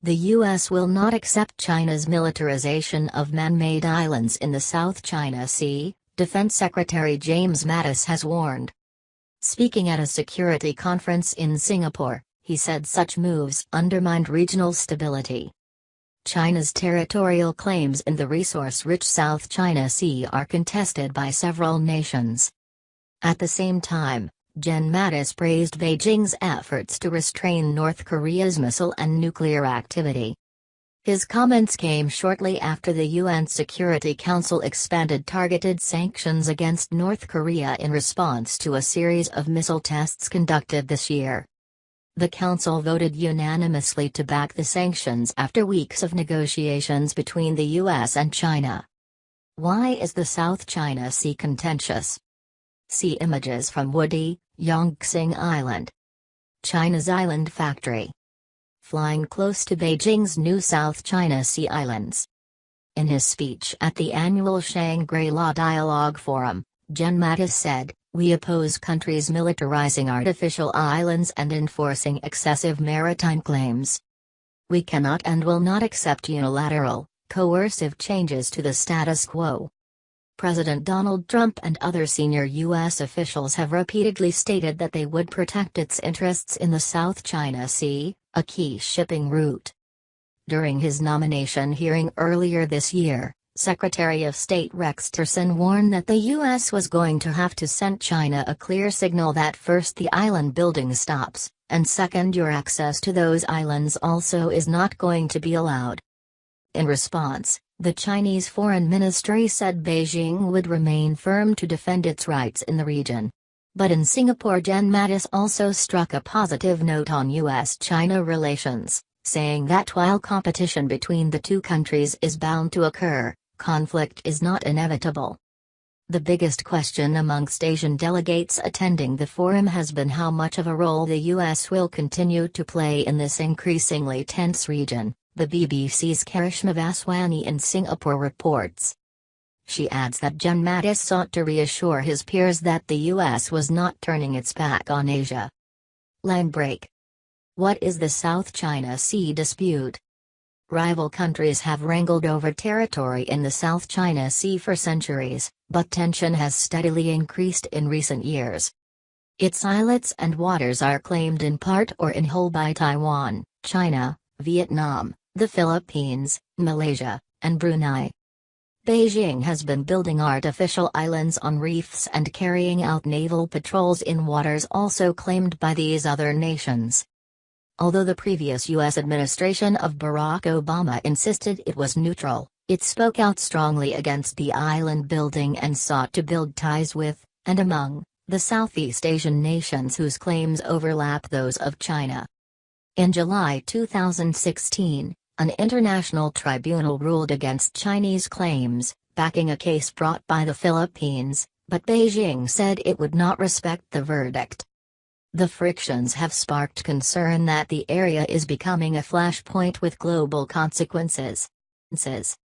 The U.S. will not accept China's militarization of man-made islands in the South China Sea, Defense Secretary James Mattis has warned. Speaking at a security conference in Singapore, he said such moves undermined regional stability. China's territorial claims in the resource-rich South China Sea are contested by several nations. At the same time, Gen Mattis praised Beijing's efforts to restrain North Korea's missile and nuclear activity. His comments came shortly after the UN Security Council expanded targeted sanctions against North Korea in response to a series of missile tests conducted this year. The Council voted unanimously to back the sanctions after weeks of negotiations between the US and China. Why is the South China Sea contentious? See images from woody, Yongxing Island. China's island factory. Flying close to Beijing's new South China Sea islands. In his speech at the annual Shangri-La Dialogue Forum, Gen Mattis said, "We oppose countries militarizing artificial islands and enforcing excessive maritime claims. We cannot and will not accept unilateral, coercive changes to the status quo." President Donald Trump and other senior U.S. officials have repeatedly stated that they would protect its interests in the South China Sea, a key shipping route. During his nomination hearing earlier this year, Secretary of State Rex Tillerson warned that the U.S. was going to have to send China a clear signal that first the island building stops, and second your access to those islands also is not going to be allowed. In response, the Chinese Foreign Ministry said Beijing would remain firm to defend its rights in the region. But in Singapore, Gen Mattis also struck a positive note on U.S.-China relations, saying that while competition between the two countries is bound to occur, conflict is not inevitable. The biggest question amongst Asian delegates attending the forum has been how much of a role the U.S. will continue to play in this increasingly tense region, the BBC's Karishma Vaswani in Singapore reports. She adds that Gen Mattis sought to reassure his peers that the U.S. was not turning its back on Asia. Land break. What is the South China Sea dispute? Rival countries have wrangled over territory in the South China Sea for centuries, but tension has steadily increased in recent years. Its islets and waters are claimed in part or in whole by Taiwan, China, Vietnam, the Philippines, Malaysia, and Brunei. Beijing has been building artificial islands on reefs and carrying out naval patrols in waters also claimed by these other nations. Although the previous U.S. administration of Barack Obama insisted it was neutral, it spoke out strongly against the island building and sought to build ties with, and among, the Southeast Asian nations whose claims overlap those of China. In July 2016, an international tribunal ruled against Chinese claims, backing a case brought by the Philippines, but Beijing said it would not respect the verdict. The frictions have sparked concern that the area is becoming a flashpoint with global consequences.